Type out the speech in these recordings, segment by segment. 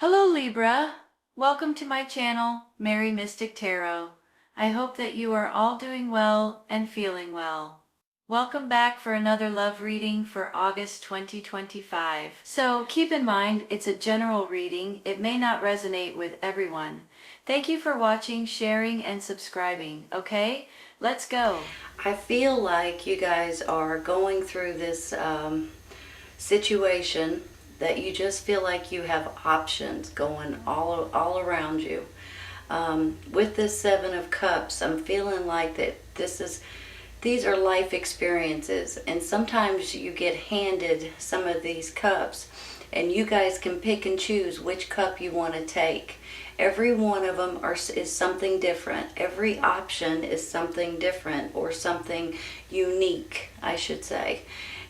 Hello Libra, welcome to my channel, Mary Mystic Tarot. I hope that you are all doing well and feeling well. Welcome back for another love reading for August 2025. So keep in mind, it's a general reading. It may not resonate with everyone. Thank you for watching, sharing, and subscribing. Okay, let's go. I feel like you guys are going through this situation that you just feel like you have options going all around you. With this Seven of Cups, I'm feeling like that these are life experiences, and sometimes you get handed some of these cups, and you guys can pick and choose which cup you want to take. Every one of them is something different. Every option is something different or something unique, I should say.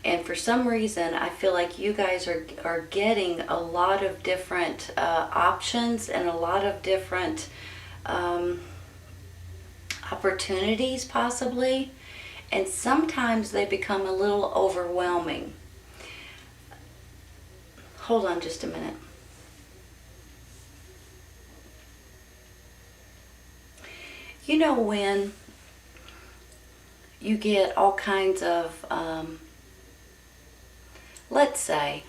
And for some reason, I feel like you guys are getting a lot of different options and a lot of different opportunities, possibly. And sometimes they become a little overwhelming. Hold on just a minute. You know when you get all kinds of, let's say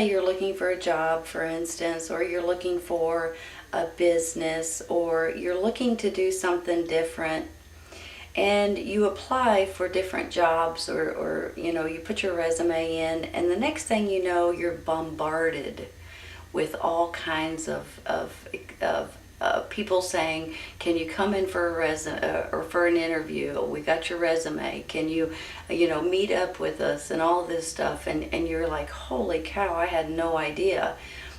you're looking for a job, for instance, or you're looking for a business, or you're looking to do something different, and you apply for different jobs, or you put your resume in, and the next thing you know, you're bombarded with all kinds of people saying, can you come in for a resume or for an interview? We got your resume. Can you meet up with us and all this stuff? And you're like, holy cow, I had no idea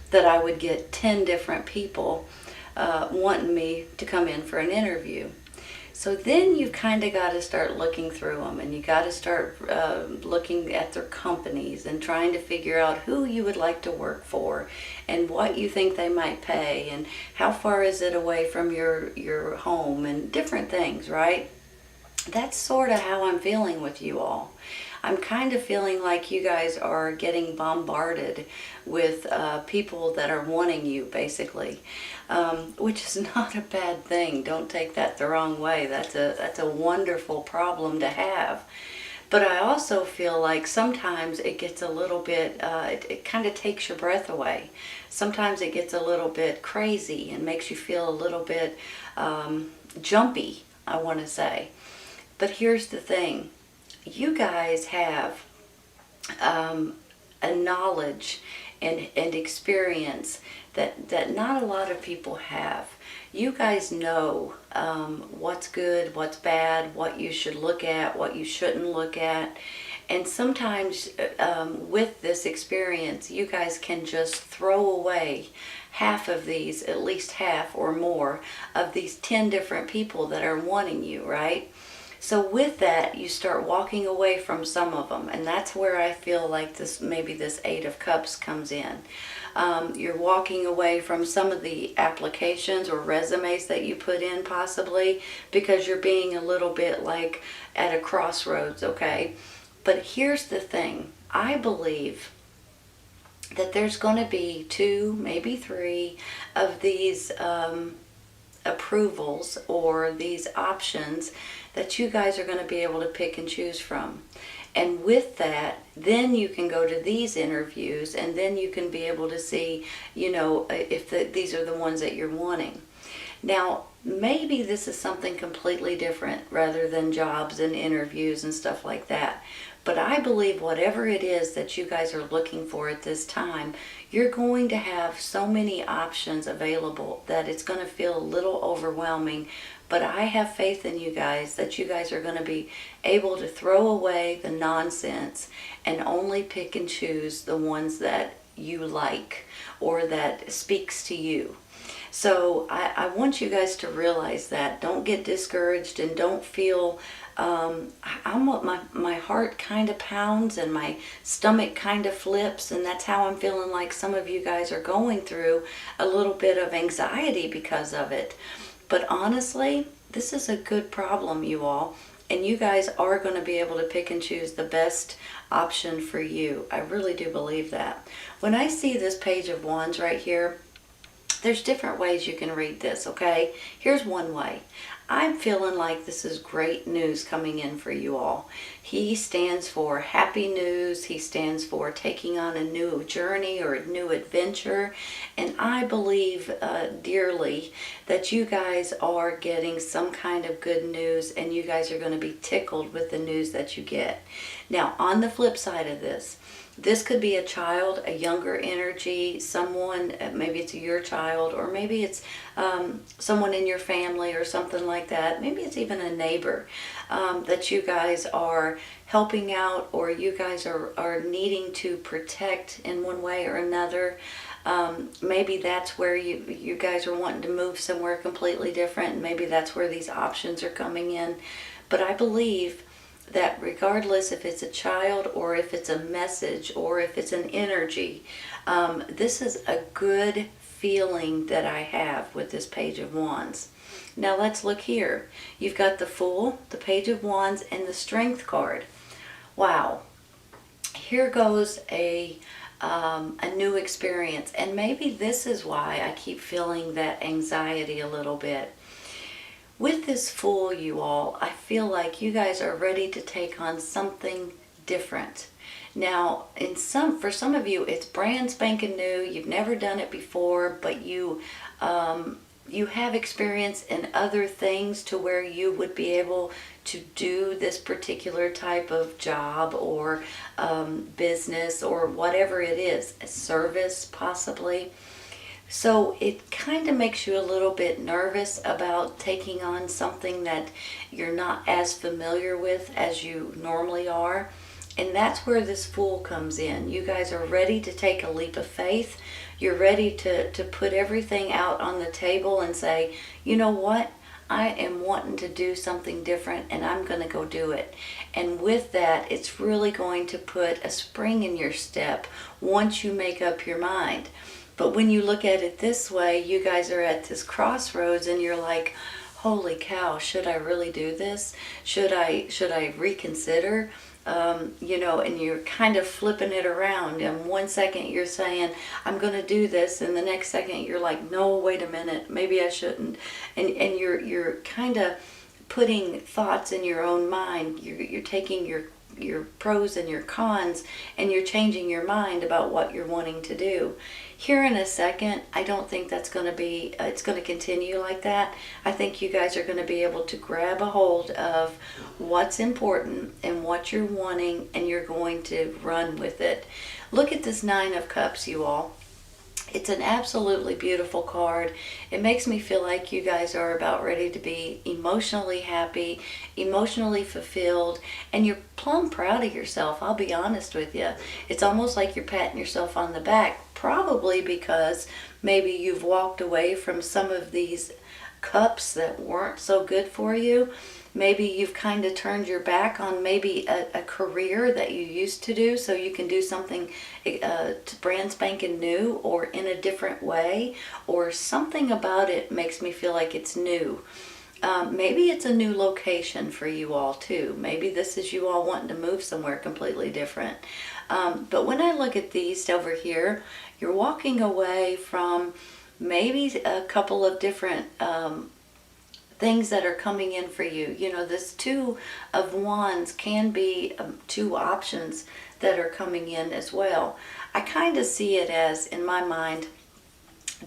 that I would get 10 different people wanting me to come in for an interview. So then you've kind of got to start looking through them, and you got to start looking at their companies and trying to figure out who you would like to work for and what you think they might pay and how far is it away from your home and different things, right? That's sort of how I'm feeling with you all. I'm kind of feeling like you guys are getting bombarded with people that are wanting you, basically, which is not a bad thing. Don't take that the wrong way. That's a wonderful problem to have. But I also feel like sometimes it gets a little bit, it kind of takes your breath away. Sometimes it gets a little bit crazy and makes you feel a little bit jumpy, I want to say. But here's the thing. You guys have a knowledge and experience that not a lot of people have. You guys know what's good, what's bad, what you should look at, what you shouldn't look at. And sometimes with this experience, you guys can just throw away half of these, at least half or more, of these 10 different people that are wanting you, right? So with that, you start walking away from some of them, and that's where I feel like maybe this Eight of Cups comes in. You're walking away from some of the applications or resumes that you put in, possibly, because you're being a little bit like at a crossroads, okay? But here's the thing. I believe that there's going to be 2, maybe 3 of these approvals or these options that you guys are going to be able to pick and choose from. And with that, then you can go to these interviews, and then you can be able to see, if these are the ones that you're wanting. Now, maybe this is something completely different rather than jobs and interviews and stuff like that. But I believe whatever it is that you guys are looking for at this time, you're going to have so many options available that it's going to feel a little overwhelming. But I have faith in you guys that you guys are going to be able to throw away the nonsense and only pick and choose the ones that you like or that speaks to you. So I want you guys to realize that. Don't get discouraged and don't feel, my heart kind of pounds and my stomach kind of flips, and that's how I'm feeling like some of you guys are going through a little bit of anxiety because of it. But honestly, this is a good problem, you all. and you guys are going to be able to pick and choose the best option for you. I really do believe that. When I see this Page of Wands right here, there's different ways you can read this, okay? Here's one way. I'm feeling like this is great news coming in for you all. He stands for happy news. He stands for taking on a new journey or a new adventure. And I believe dearly that you guys are getting some kind of good news, and you guys are going to be tickled with the news that you get. Now, on the flip side of this, this could be a child, a younger energy, someone, maybe it's your child, or maybe it's someone in your family or something like that. Maybe it's even a neighbor that you guys are helping out, or you guys are needing to protect in one way or another. Maybe that's where you guys are wanting to move somewhere completely different. Maybe that's where these options are coming in. But I believe that regardless if it's a child or if it's a message or if it's an energy, this is a good feeling that I have with this Page of Wands. Now let's look here. You've got the Fool, the Page of Wands, and the Strength card. Wow. Here goes a new experience. And maybe this is why I keep feeling that anxiety a little bit. With this Fool, you all, I feel like you guys are ready to take on something different. Now, for some of you, it's brand spanking new. You've never done it before, but you have experience in other things to where you would be able to do this particular type of job or business or whatever it is, a service possibly. So it kind of makes you a little bit nervous about taking on something that you're not as familiar with as you normally are. And that's where this Fool comes in. You guys are ready to take a leap of faith. You're ready to put everything out on the table and say, you know what? I am wanting to do something different, and I'm going to go do it. And with that, it's really going to put a spring in your step once you make up your mind. But when you look at it this way, you guys are at this crossroads and you're like, holy cow, should I really do this? Should I reconsider? And you're kind of flipping it around. And 1 second you're saying, I'm going to do this. And the next second you're like, no, wait a minute, maybe I shouldn't. And you're kind of putting thoughts in your own mind. You're taking your pros and your cons, and you're changing your mind about what you're wanting to do. Here in a second, I don't think that's going to be, it's going to continue like that. I think you guys are going to be able to grab a hold of what's important and what you're wanting, and you're going to run with it. Look at this Nine of Cups, you all. It's an absolutely beautiful card. It makes me feel like you guys are about ready to be emotionally happy, emotionally fulfilled, and you're plumb proud of yourself, I'll be honest with you. It's almost like you're patting yourself on the back, probably because maybe you've walked away from some of these cups that weren't so good for you. Maybe you've kind of turned your back on maybe a career that you used to do, so you can do something brand spanking new or in a different way, or something about it makes me feel like it's new. Maybe it's a new location for you all too. Maybe this is you all wanting to move somewhere completely different. But when I look at these over here, you're walking away from maybe a couple of different things that are coming in for you. This Two of Wands can be two options that are coming in as well. I kind of see it as, in my mind,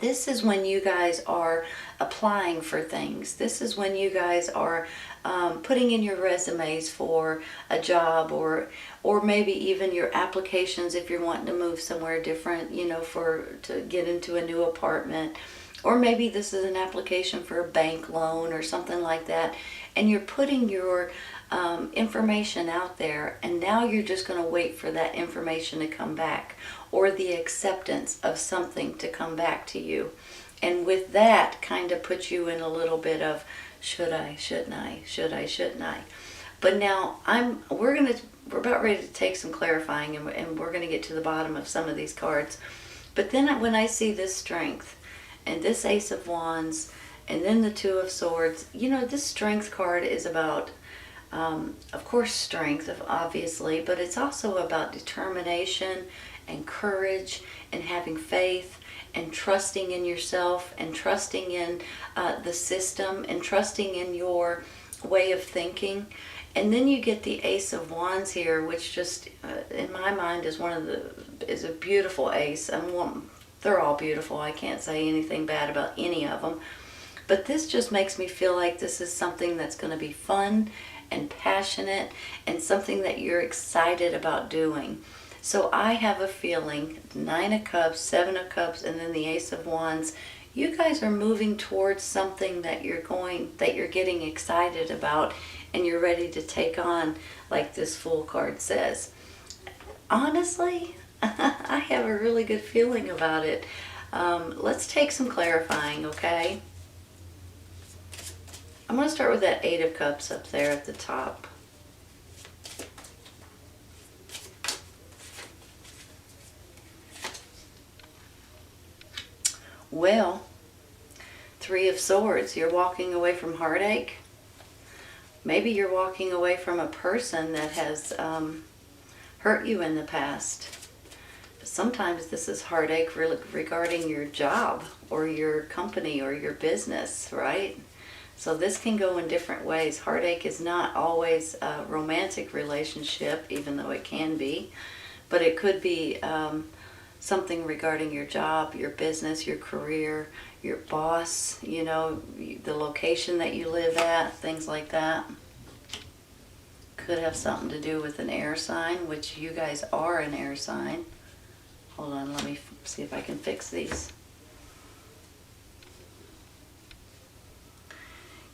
this is when you guys are applying for things. This is when you guys are putting in your resumes for a job, or maybe even your applications if you're wanting to move somewhere different, to get into a new apartment. Or maybe this is an application for a bank loan or something like that. And you're putting your information out there, and now you're just going to wait for that information to come back, or the acceptance of something to come back to you. And with that, kind of puts you in a little bit of, should I, shouldn't I, should I, shouldn't I? But now we're about ready to take some clarifying, and we're going to get to the bottom of some of these cards. But then when I see this Strength, and this Ace of Wands, and then the Two of Swords, this Strength card is about Of course, strength, obviously, but it's also about determination and courage and having faith and trusting in yourself and trusting in the system and trusting in your way of thinking. And then you get the Ace of Wands here, which just, in my mind, is a beautiful ace. They're all beautiful. I can't say anything bad about any of them. But this just makes me feel like this is something that's going to be fun and passionate and something that you're excited about doing. So I have a feeling, Nine of Cups, Seven of Cups, and then the Ace of Wands, you guys are moving towards something that you're getting excited about and you're ready to take on, like this Fool card says. Honestly, I have a really good feeling about it. Let's take some clarifying, okay? I'm going to start with that Eight of Cups up there at the top. Well, Three of Swords, you're walking away from heartache. Maybe you're walking away from a person that has hurt you in the past. But sometimes this is heartache regarding your job or your company or your business, right? So this can go in different ways. Heartache is not always a romantic relationship, even though it can be. But it could be something regarding your job, your business, your career, your boss, the location that you live at, things like that. Could have something to do with an air sign, which you guys are an air sign. Hold on, let me see if I can fix these.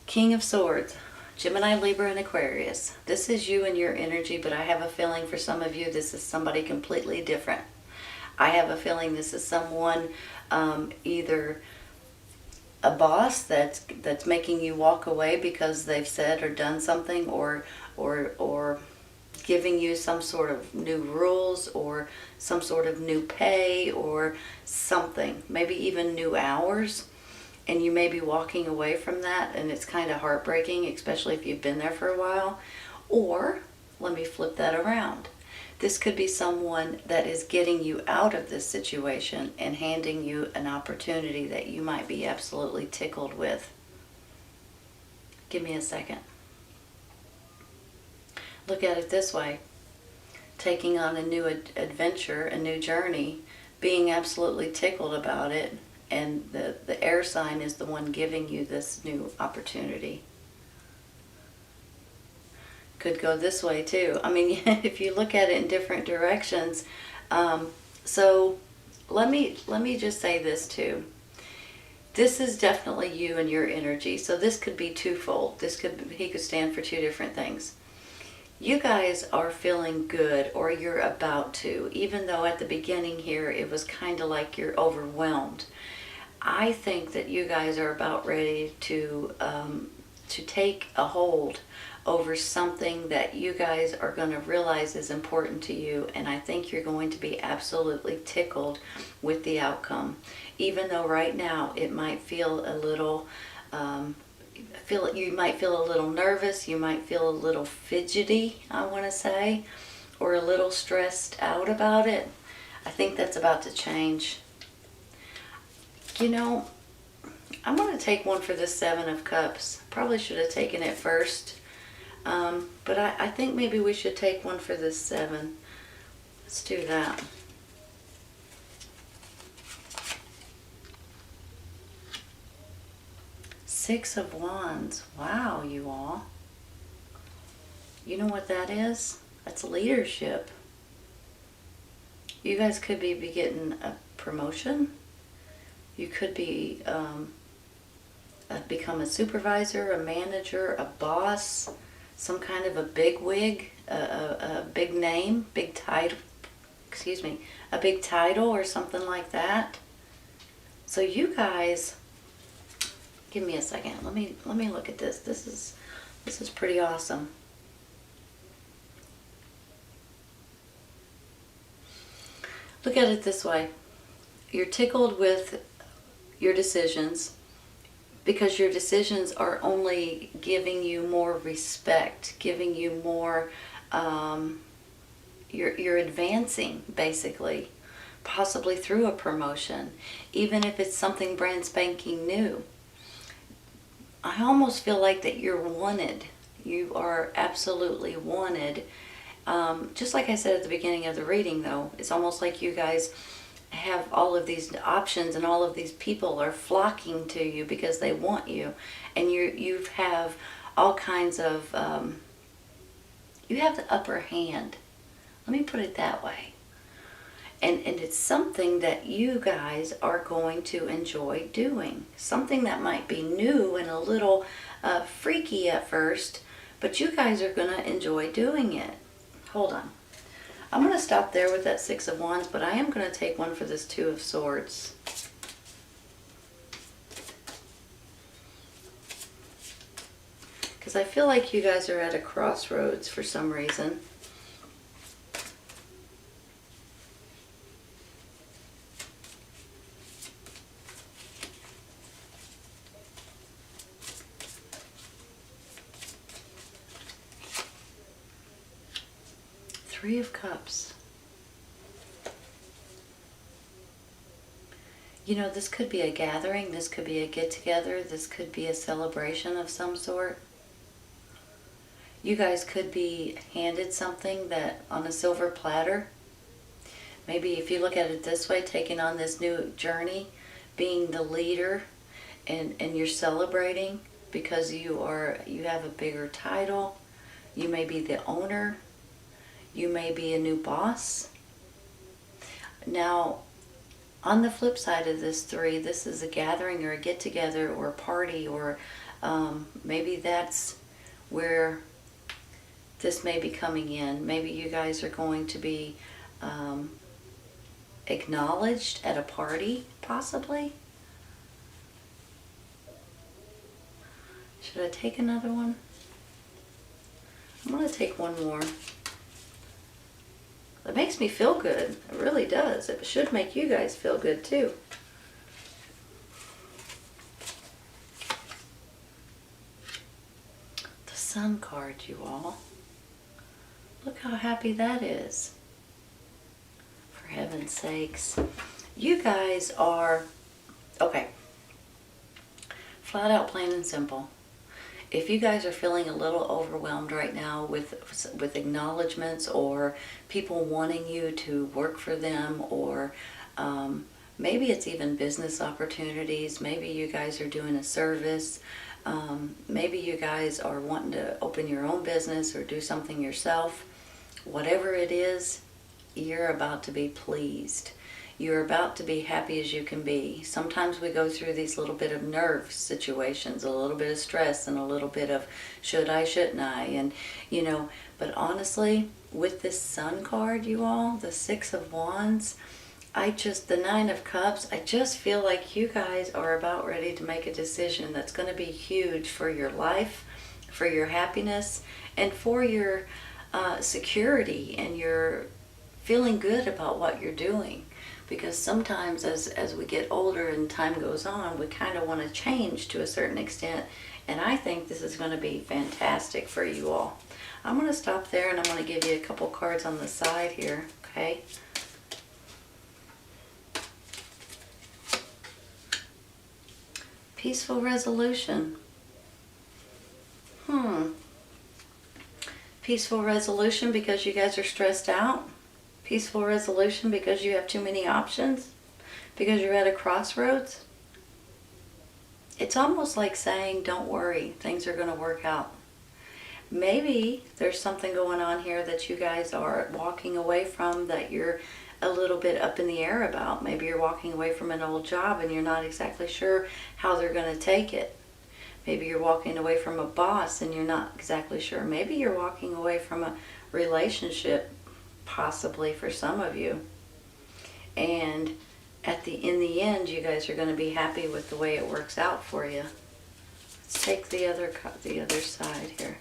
King of Swords, Gemini, Libra, and Aquarius. This is you and your energy, but I have a feeling for some of you this is somebody completely different. I have a feeling this is someone, either a boss that's making you walk away because they've said or done something, or giving you some sort of new rules or some sort of new pay or something, maybe even new hours, and you may be walking away from that, and it's kind of heartbreaking, especially if you've been there for a while. Or let me flip that around. This could be someone that is getting you out of this situation and handing you an opportunity that you might be absolutely tickled with. Give me a second. Look at it this way. Taking on a new adventure, a new journey, being absolutely tickled about it, and the air sign is the one giving you this new opportunity. Could go this way too. I mean, if you look at it in different directions. So let me just say this too. This is definitely you and your energy. So this could be twofold. He could stand for two different things. You guys are feeling good, or you're about to, even though at the beginning here it was kind of like you're overwhelmed. I think that you guys are about ready to take a hold over something that you guys are going to realize is important to you, and I think you're going to be absolutely tickled with the outcome, even though right now it might feel a little you might feel a little nervous, you might feel a little fidgety, I want to say, or a little stressed out about it. I think that's about to change. I'm going to take one for the Seven of Cups. Probably should have taken it first. But I think maybe we should take one for this Seven. Let's do that. Six of Wands. Wow, you all. You know what that is? That's leadership. You guys could be getting a promotion. You could be become a supervisor, a manager, a boss, some kind of a big wig, a big name, big title, a big title or something like that. So you guys, give me a second. Let me look at this. This is pretty awesome. Look at it this way. You're tickled with your decisions. because your decisions are only giving you more respect, giving you more, you're advancing basically, possibly through a promotion, even if it's something brand spanking new. I almost feel like that you're wanted. You are absolutely wanted. Just like I said at the beginning of the reading, though, it's almost like you guys have all of these options and all of these people are flocking to you because they want you. And you have all kinds of, you have the upper hand. Let me put it that way. And it's something that you guys are going to enjoy doing. Something that might be new and a little freaky at first, but you guys are going to enjoy doing it. Hold on. I'm going to stop there with that Six of Wands, but I am going to take one for this Two of Swords. Because I feel like you guys are at a crossroads for some reason. Three of Cups. You know, this could be a gathering, this could be a get-together, this could be a celebration of some sort. You guys could be handed something that on a silver platter. Maybe if you look at it this way, taking on this new journey, being the leader, and you're celebrating because you have a bigger title. You may be the owner. You may be a new boss. Now, on the flip side of this three, this is a gathering or a get-together or a party, or maybe that's where this may be coming in. Maybe you guys are going to be acknowledged at a party, possibly. Should I take another one? I'm going to take one more. It makes me feel good. It really does. It should make you guys feel good too. The Sun card, you all. Look how happy that is. For heaven's sakes. You guys are, okay, flat out, plain and simple. If you guys are feeling a little overwhelmed right now with acknowledgments or people wanting you to work for them, or maybe it's even business opportunities, maybe you guys are doing a service, maybe you guys are wanting to open your own business or do something yourself, whatever it is, you're about to be pleased. You're about to be happy as you can be. Sometimes we go through these little bit of nerve situations, a little bit of stress and a little bit of should I, shouldn't I, and you know, but honestly, with this Sun card, you all, the Six of Wands, the Nine of Cups, I just feel like you guys are about ready to make a decision that's going to be huge for your life, for your happiness, and for your security, and your feeling good about what you're doing. Because sometimes as we get older and time goes on, we kind of want to change to a certain extent. And I think this is going to be fantastic for you all. I'm going to stop there and I'm going to give you a couple cards on the side here, okay? Peaceful resolution. Peaceful resolution because you guys are stressed out. Peaceful resolution because you have too many options, because you're at a crossroads. It's almost like saying, don't worry, things are going to work out. Maybe there's something going on here that you guys are walking away from that you're a little bit up in the air about. Maybe you're walking away from an old job and you're not exactly sure how they're going to take it. Maybe you're walking away from a boss and you're not exactly sure. Maybe you're walking away from a relationship, possibly for some of you, and in the end you guys are going to be happy with the way it works out for you. Let's take the other side here.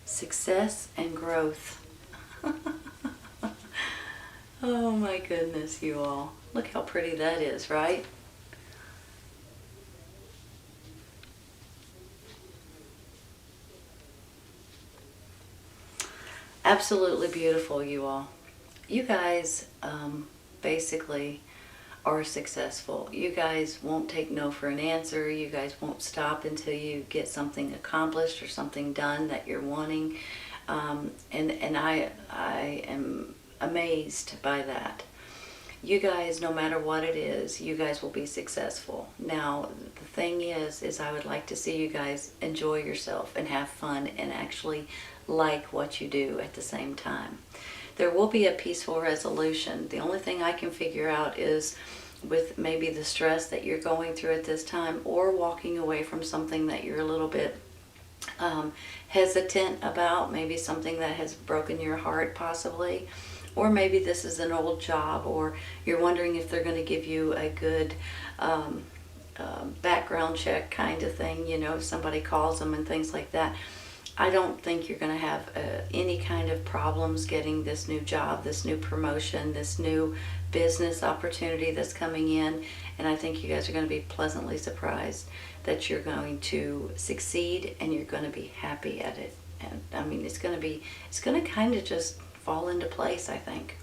Success and growth. Oh my goodness, you all. Look how pretty that is, right? Absolutely beautiful, you all. You guys basically are successful. You guys won't take no for an answer. You guys won't stop until you get something accomplished or something done that you're wanting. And I am amazed by that. You guys, no matter what it is, you guys will be successful. Now, the thing is I would like to see you guys enjoy yourself and have fun and actually like what you do at the same time. There will be a peaceful resolution. The only thing I can figure out is with maybe the stress that you're going through at this time, or walking away from something that you're a little bit hesitant about, maybe something that has broken your heart possibly, or maybe this is an old job, or you're wondering if they're going to give you a good background check kind of thing, you know, if somebody calls them and things like that. I don't think you're going to have any kind of problems getting this new job, this new promotion, this new business opportunity that's coming in. And I think you guys are going to be pleasantly surprised that you're going to succeed and you're going to be happy at it. And I mean, it's going to kind of just fall into place, I think.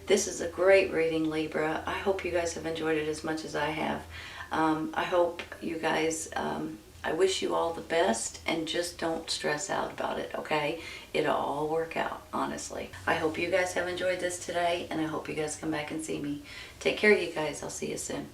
This is a great reading, Libra. I hope you guys have enjoyed it as much as I have. I hope you guys... I wish you all the best, and just don't stress out about it, okay? It'll all work out, honestly. I hope you guys have enjoyed this today, and I hope you guys come back and see me. Take care, you guys. I'll see you soon.